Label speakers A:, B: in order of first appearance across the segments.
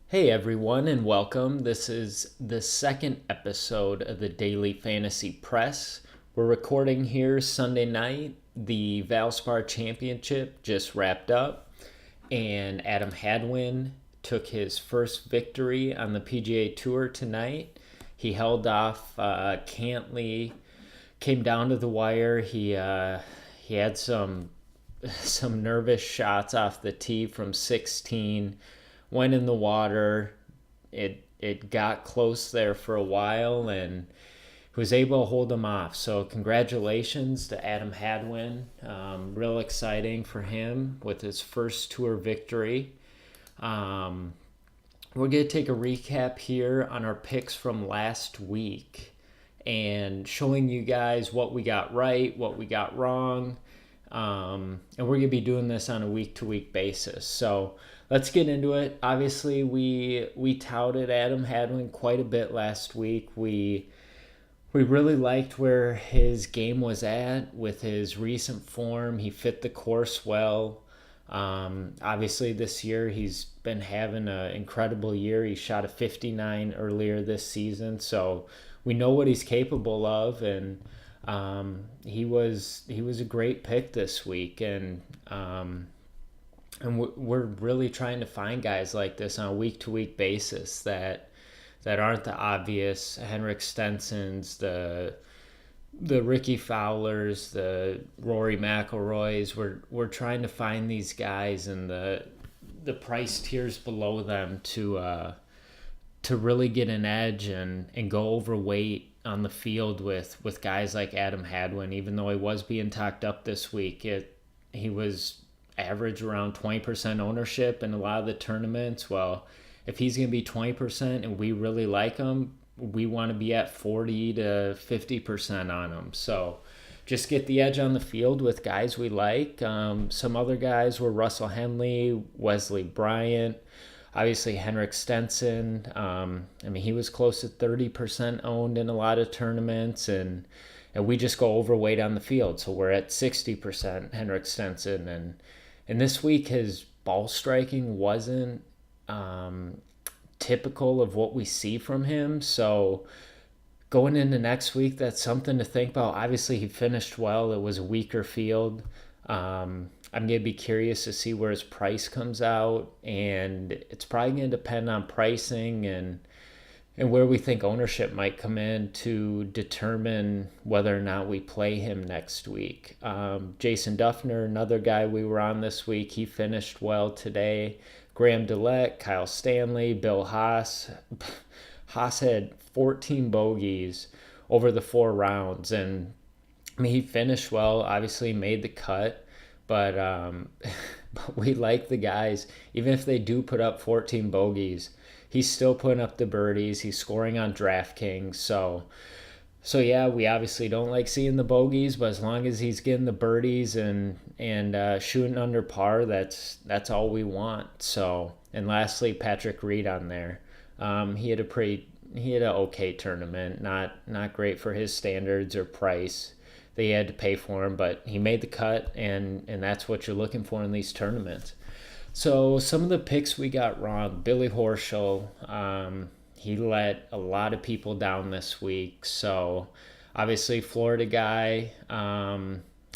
A: Hey everyone, and welcome. This is the second episode of the Daily Fantasy Press. We're recording here Sunday night. The Valspar Championship just wrapped up, and Adam Hadwin took his first victory on the PGA Tour tonight. He held off Cantley, came down to the wire. He had some nervous shots off the tee from 16, went in the water. It got close there for a while and was able to hold them off. So congratulations to Adam Hadwin. Real exciting for him with his first tour victory. We're going to take a recap here on our picks from last week and showing you guys what we got right, what we got wrong. And we're going to be doing this on a week-to-week basis. So let's get into it. Obviously, we touted Adam Hadwin quite a bit last week. We really liked where his game was at with his recent form. He fit the course well. Obviously, this year he's been having an incredible year. He shot a 59 earlier this season, so we know what he's capable of, and he was a great pick this week, and we're really trying to find guys like this on a week to week basis that aren't the obvious Henrik Stensons, the Ricky Fowlers, the Rory McIlroys. We're trying to find these guys in the price tiers below them to really get an edge and go overweight on the field with guys like Adam Hadwin. Even though he was being talked up this week, he was average around 20% ownership in a lot of the tournaments. Well, if he's going to be 20% and we really like him, we want to be at 40 to 50% on him. So just get the edge on the field with guys we like. Some other guys were Russell Henley, Wesley Bryant, obviously Henrik Stenson. He was close to 30% owned in a lot of tournaments, and we just go overweight on the field. So we're at 60% Henrik Stenson. And this week his ball striking wasn't typical of what we see from him. So going into next week, that's something to think about. Obviously, he finished well. It was a weaker field. I'm going to be curious to see where his price comes out, and it's probably going to depend on pricing and where we think ownership might come in to determine whether or not we play him next week. Jason Duffner, another guy we were on this week, he finished well today. Graham Dillette, Kyle Stanley, Bill Haas. Haas had 14 bogeys over the 4 rounds, and he finished well, obviously made the cut, but we like the guys. Even if they do put up 14 bogeys, he's still putting up the birdies. He's scoring on DraftKings. So yeah, we obviously don't like seeing the bogeys, but as long as he's getting the birdies and shooting under par, that's all we want. So, and lastly, Patrick Reed on there. He had an okay tournament, not great for his standards or price. They had to pay for him, but he made the cut, and that's what you're looking for in these tournaments. So some of the picks we got wrong. Billy Horschel, he let a lot of people down this week. So obviously Florida guy,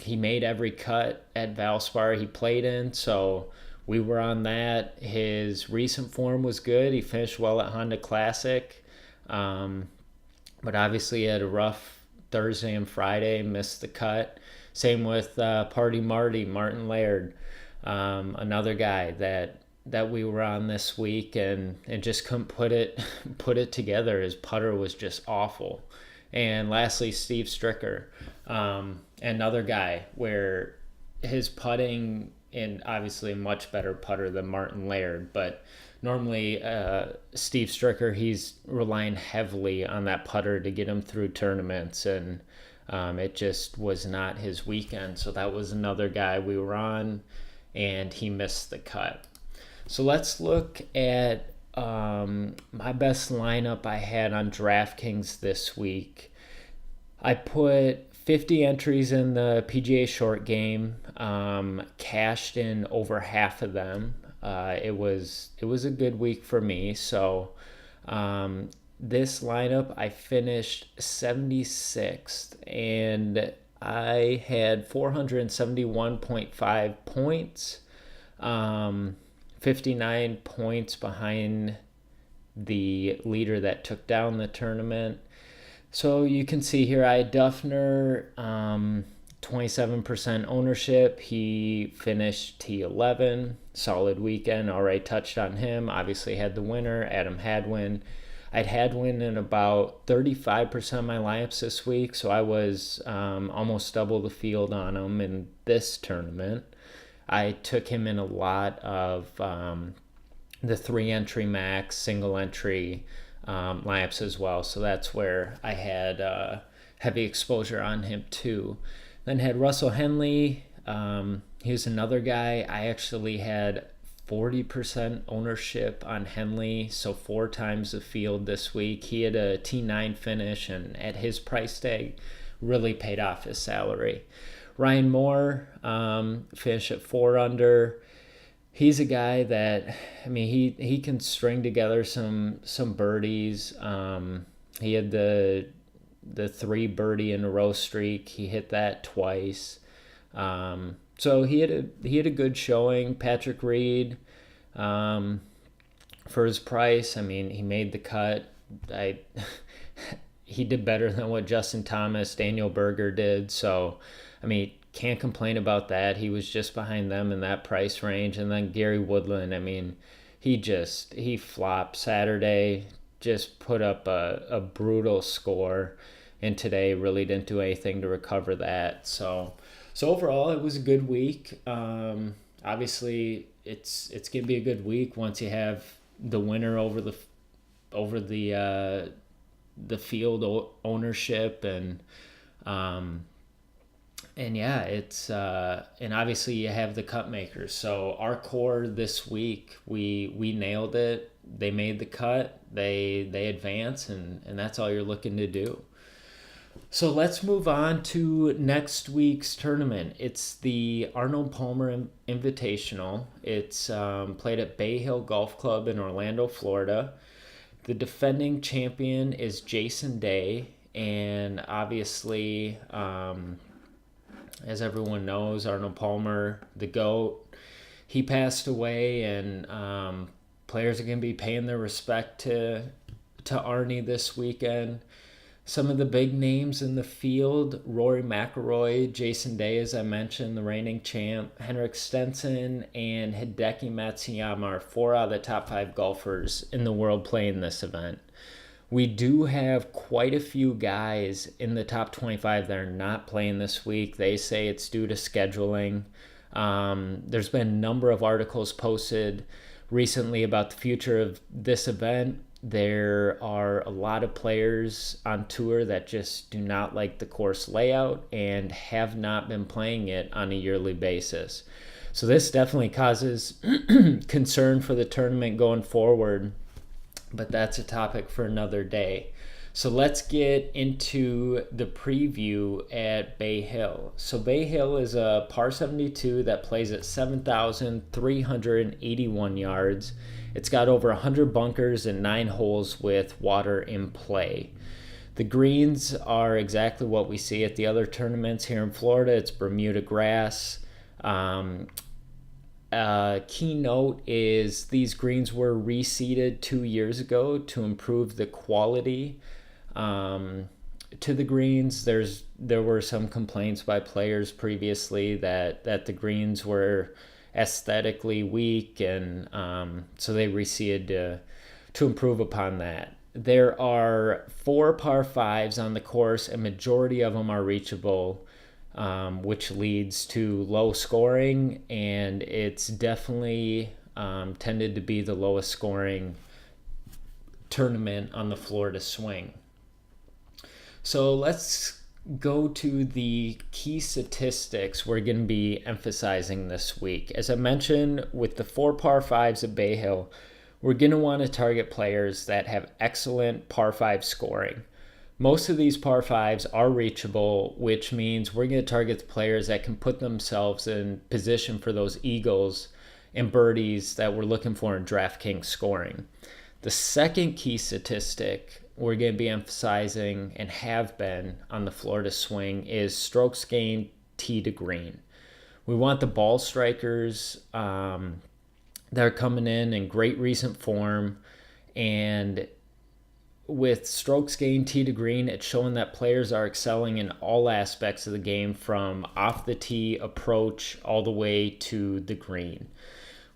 A: he made every cut at Valspar he played in. So we were on that. His recent form was good. He finished well at Honda Classic. But obviously he had a rough Thursday and Friday, missed the cut. Same with Party Martin Laird. Another guy that we were on this week and just couldn't put it together. His putter was just awful. And lastly, Steve Stricker, another guy where his putting, and obviously a much better putter than Martin Laird, but normally Steve Stricker, he's relying heavily on that putter to get him through tournaments, and it just was not his weekend. So that was another guy we were on, and he missed the cut. So let's look at my best lineup I had on DraftKings this week. I put 50 entries in the PGA short game, cashed in over half of them. It was a good week for me. So this lineup, I finished 76th, and I had 471.5 points, 59 points behind the leader that took down the tournament. So you can see here I had Duffner, 27% ownership. He finished T11. Solid weekend. Already touched on him. Obviously had the winner, Adam Hadwin. I'd Hadwin in about 35% of my lineups this week, so I was almost double the field on him in this tournament. I took him in a lot of the 3-entry max, single entry lineups as well. So that's where I had heavy exposure on him too. Then had Russell Henley. He was another guy. I actually had 40% ownership on Henley, so 4 times the field this week. He had a T9 finish, and at his price tag, really paid off his salary. Ryan Moore finished at 4 under. He's a guy that, I mean, he can string together some birdies. He had the 3 birdie in a row streak. He hit that twice. So he had a good showing. Patrick Reed, for his price, I mean, he made the cut. He did better than what Justin Thomas, Daniel Berger did. So, I mean, can't complain about that. He was just behind them in that price range. And then Gary Woodland, I mean, he flopped Saturday, just put up a brutal score, and today really didn't do anything to recover that. So overall, it was a good week. Obviously, it's gonna be a good week once you have the winner over the field ownership, and yeah, it's and obviously you have the cut makers. So our core this week, we nailed it. They made the cut. They advance, and that's all you're looking to do. So let's move on to next week's tournament. It's the Arnold Palmer Invitational. It's played at Bay Hill Golf Club in Orlando, Florida. The defending champion is Jason Day, and obviously, as everyone knows, Arnold Palmer, the GOAT, he passed away, and players are going to be paying their respect to Arnie this weekend. Some of the big names in the field: Rory McIlroy, Jason Day, as I mentioned, the reigning champ, Henrik Stenson, and Hideki Matsuyama are 4 out of the top 5 golfers in the world playing this event. We do have quite a few guys in the top 25 that are not playing this week. They say it's due to scheduling. There's been a number of articles posted recently about the future of this event. There are a lot of players on tour that just do not like the course layout and have not been playing it on a yearly basis. So this definitely causes concern for the tournament going forward, but that's a topic for another day. So let's get into the preview at Bay Hill. So Bay Hill is a par 72 that plays at 7,381 yards. It's got over 100 bunkers and 9 holes with water in play. The greens are exactly what we see at the other tournaments here in Florida. It's Bermuda grass. Keynote is these greens were reseeded 2 years ago to improve the quality to the greens. There were some complaints by players previously that the greens were aesthetically weak, and so they reseeded to improve upon that. There are 4 par 5s on the course, and majority of them are reachable, which leads to low scoring, and it's definitely tended to be the lowest scoring tournament on the Florida swing. So let's go to the key statistics we're going to be emphasizing this week. As I mentioned, with the 4 par 5s at Bay Hill, we're going to want to target players that have excellent par 5 scoring. Most of these par 5s are reachable, which means we're going to target the players that can put themselves in position for those eagles and birdies that we're looking for in DraftKings scoring. The second key statistic we're going to be emphasizing and have been on the Florida swing is strokes gained tee to green. We want the ball strikers that are coming in great recent form, and with strokes gained tee to green, it's showing that players are excelling in all aspects of the game, from off the tee approach all the way to the green.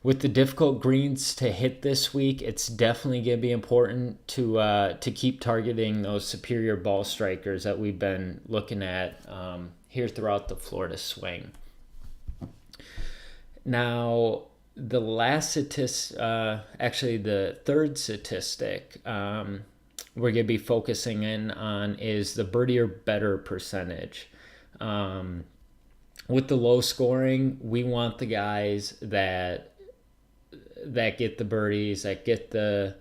A: With the difficult greens to hit this week, it's definitely going to be important to keep targeting those superior ball strikers that we've been looking at here throughout the Florida swing. Now, the third statistic we're going to be focusing in on is the birdie or better percentage. With the low scoring, we want the guys that get the birdies, that get the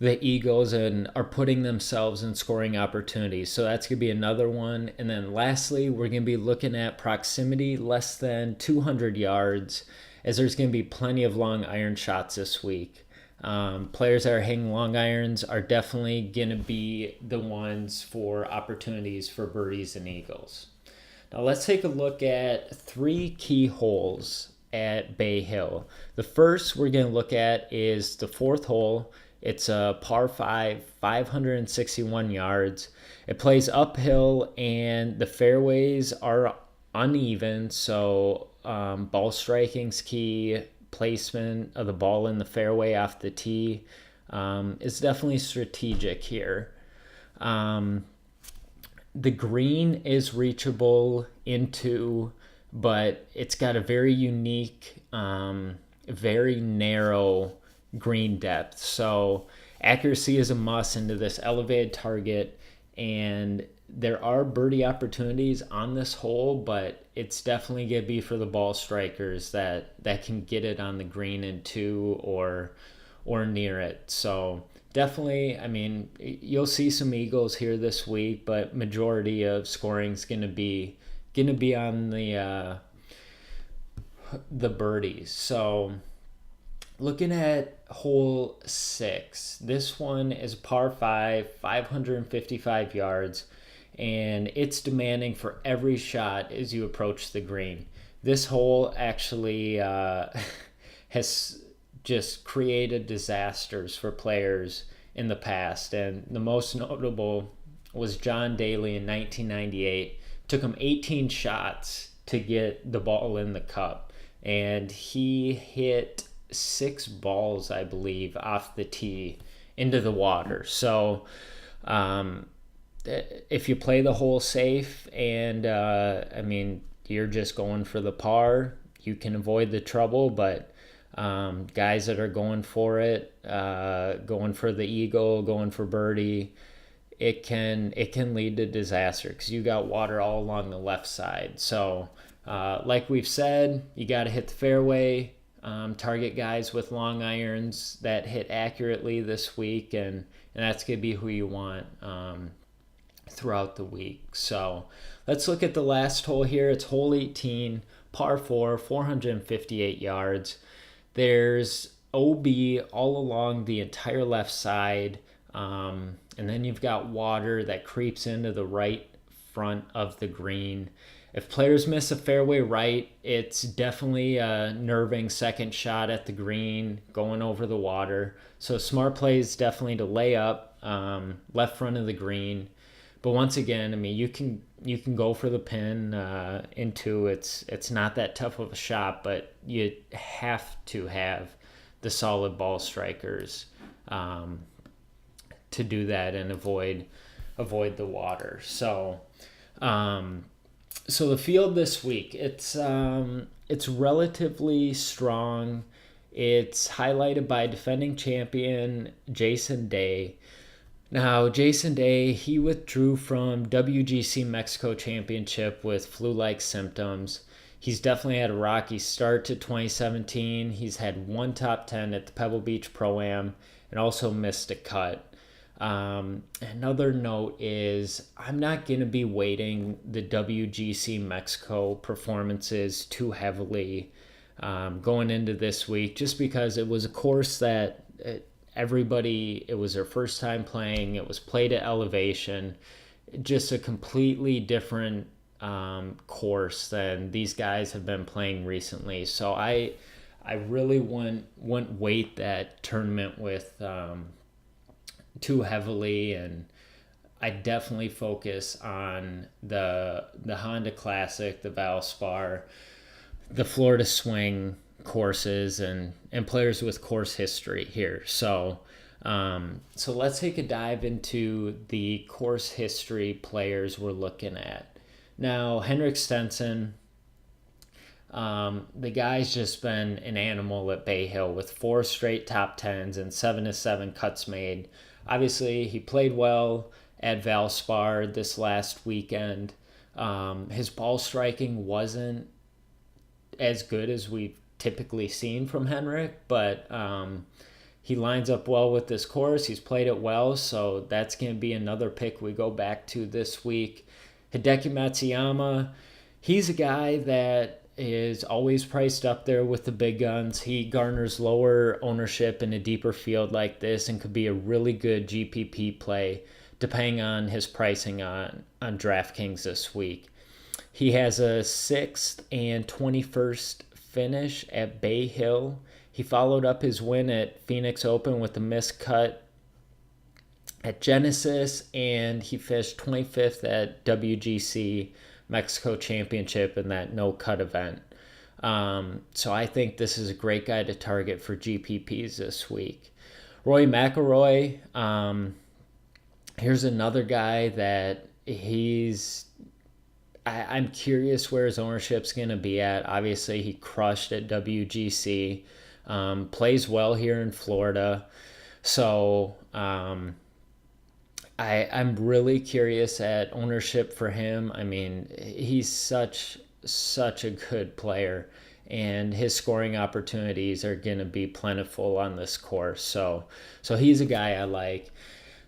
A: eagles, and are putting themselves in scoring opportunities. So that's going to be another one. And then lastly, we're going to be looking at proximity less than 200 yards, as there's going to be plenty of long iron shots this week. Players that are hanging long irons are definitely going to be the ones for opportunities for birdies and eagles. Now let's take a look at 3 key holes at Bay Hill. The first we're going to look at is the 4th hole. It's a par 5, 561 yards. It plays uphill, and the fairways are uneven, so ball striking's key. Placement of the ball in the fairway off the tee is definitely strategic here. The green is reachable into, but it's got a very unique, very narrow green depth. So accuracy is a must into this elevated target, and there are birdie opportunities on this hole, but it's definitely going to be for the ball strikers that can get it on the green in 2 or near it. So definitely, I mean, you'll see some eagles here this week, but majority of scoring is going to be on the birdies. So looking at hole 6, this one is par 5, 555 yards, and it's demanding for every shot as you approach the green. This hole actually has just created disasters for players in the past, and the most notable was John Daly in 1998. Took him 18 shots to get the ball in the cup, and he hit 6 balls, I believe, off the tee into the water. So if you play the hole safe and you're just going for the par, you can avoid the trouble. But guys that are going for it, going for the eagle, going for birdie, it can lead to disaster because you got water all along the left side. So like we've said, you got to hit the fairway, target guys with long irons that hit accurately this week, and that's going to be who you want throughout the week. So let's look at the last hole here. It's hole 18, par 4, 458 yards. There's OB all along the entire left side, and then you've got water that creeps into the right front of the green. If players miss a fairway right, it's definitely a nerving second shot at the green going over the water. So smart play is definitely to lay up left front of the green. But once again, I mean, you can go for the pin into it's not that tough of a shot, but you have to have the solid ball strikers to do that and avoid the water. So the field this week, it's relatively strong. It's highlighted by defending champion Jason Day. Now, Jason Day, he withdrew from WGC Mexico Championship with flu-like symptoms. He's definitely had a rocky start to 2017. He's had 1 top 10 at the Pebble Beach Pro-Am and also missed a cut. Another note is I'm not going to be weighting the WGC Mexico performances too heavily going into this week, just because it was a course that it was their first time playing. It was played at elevation, just a completely different course than these guys have been playing recently. So I really wouldn't weight that tournament with too heavily, and I definitely focus on the Honda Classic, the Valspar, the Florida Swing courses, and players with course history here. So let's take a dive into the course history players we're looking at. Now, Henrik Stenson, the guy's just been an animal at Bay Hill with 4 straight top 10s and 7-7 cuts made. Obviously, he played well at Valspar this last weekend. His ball striking wasn't as good as we've typically seen from Henrik, but he lines up well with this course. He's played it well, so that's going to be another pick we go back to this week. Hideki Matsuyama, he's a guy that is always priced up there with the big guns. He garners lower ownership in a deeper field like this and could be a really good GPP play depending on his pricing on DraftKings this week. He has a 6th and 21st finish at Bay Hill. He followed up his win at Phoenix Open with a missed cut at Genesis, and he finished 25th at WGC Mexico Championship in that no-cut event. So I think this is a great guy to target for GPPs this week. Rory McIlroy, here's another guy that I'm curious where his ownership's going to be at. Obviously, he crushed at WGC, plays well here in Florida. So I'm really curious at ownership for him. I mean, he's such a good player, and his scoring opportunities are going to be plentiful on this course. So he's a guy I like.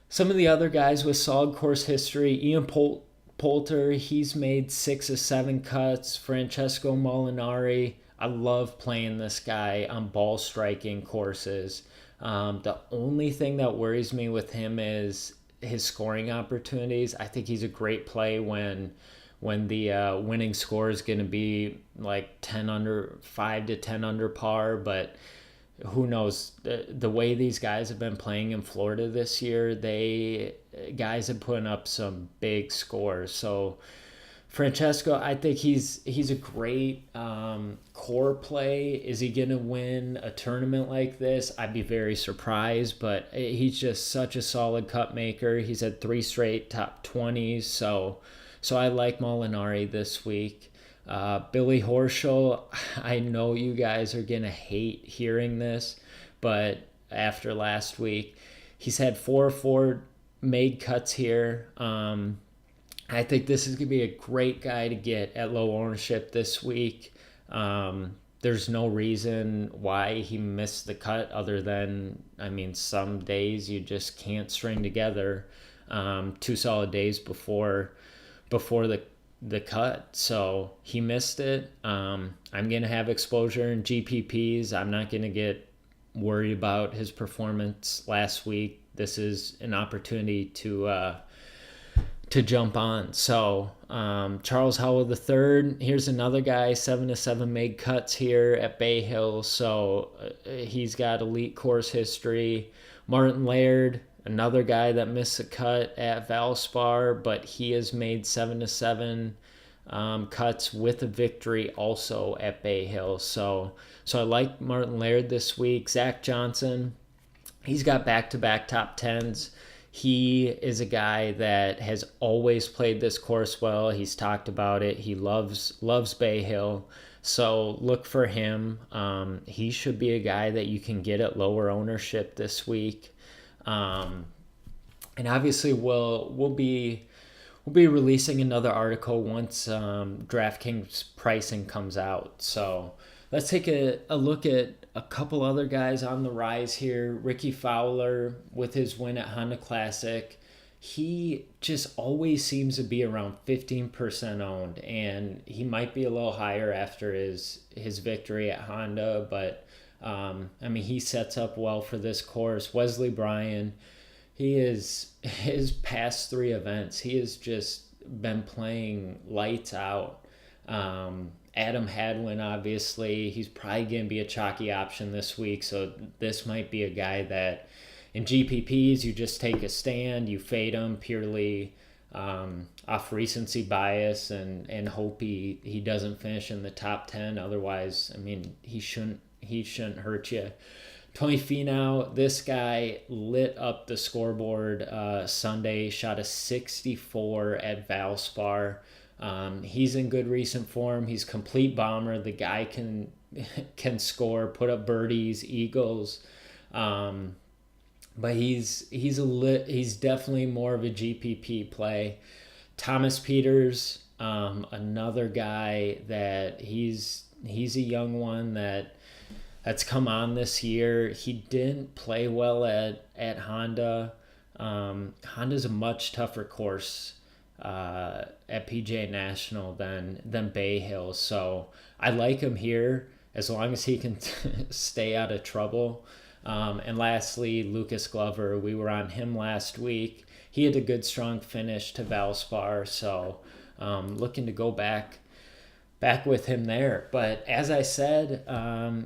A: Some of the other guys with solid course history, Ian Poulter, he's made 6 of 7 cuts. Francesco Molinari, I love playing this guy on ball striking courses. The only thing that worries me with him is his scoring opportunities. I think he's a great play when the winning score is going to be like 5 to 10 under par, but who knows, the way these guys have been playing in Florida this year, guys have put up some big scores. So Francesco, I think he's a great core play. Is he going to win a tournament like this? I'd be very surprised, but he's just such a solid cut maker. He's had 3 straight top 20s, so I like Molinari this week. Billy Horschel, I know you guys are going to hate hearing this, but after last week, he's had 4 made cuts here. I think this is going to be a great guy to get at low ownership this week. There's no reason why he missed the cut other than, I mean, some days you just can't string together 2 solid days before the cut. So he missed it. I'm going to have exposure in GPPs. I'm not going to get worried about his performance last week. This is an opportunity to jump on. So Charles Howell III, here's another guy, 7 of 7 made cuts here at Bay Hill. So he's got elite course history. Martin Laird, another guy that missed a cut at Valspar, but he has made 7 of 7 cuts with a victory also at Bay Hill. So I like Martin Laird this week. Zach Johnson, he's got back-to-back top 10s. He is a guy that has always played this course well. He's talked about it. He loves Bay Hill. So look for him. He should be a guy that you can get at lower ownership this week. And obviously we'll be releasing another article once DraftKings pricing comes out. So let's take a look at a couple other guys on the rise here. Ricky Fowler with his win at Honda Classic. he just always seems to be around 15% owned, and he might be a little higher after his victory at Honda, but I mean, he sets up well for this course. Wesley Bryan, he is his past three events, he has just been playing lights out. Adam Hadwin, obviously, he's probably going to be a chalky option this week, so this might be a guy that in GPPs you just take a stand, you fade him purely off recency bias and hope he doesn't finish in the top 10. Otherwise, I mean, he shouldn't hurt you. Tony Finau, this guy lit up the scoreboard Sunday, shot a 64 at Valspar. He's in good recent form. He's complete bomber. The guy can score, put up birdies, eagles. But he's definitely more of a GPP play. Thomas Peters, another guy that he's a young one that's come on this year. He didn't play well at Honda. Honda's a much tougher course at PGA National than Bay Hill, so I like him here as long as he can stay out of trouble. And lastly, Lucas Glover. We were on him last week. He had a good, strong finish to Valspar, so looking to go back with him there. But as I said,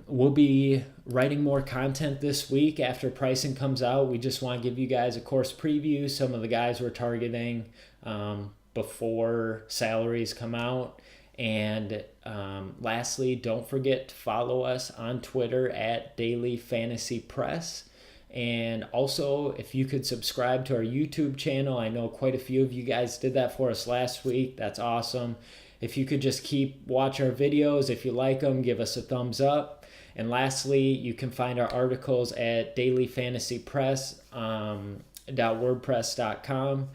A: we'll be writing more content this week after pricing comes out. We just want to give you guys a course preview, some of the guys we're targeting before salaries come out. And lastly, don't forget to follow us on Twitter at Daily Fantasy Press. And also, if you could subscribe to our YouTube channel, I know quite a few of you guys did that for us last week. That's awesome. If you could just keep watching our videos, if you like them, give us a thumbs up. And lastly, you can find our articles at dailyfantasypress.wordpress.com.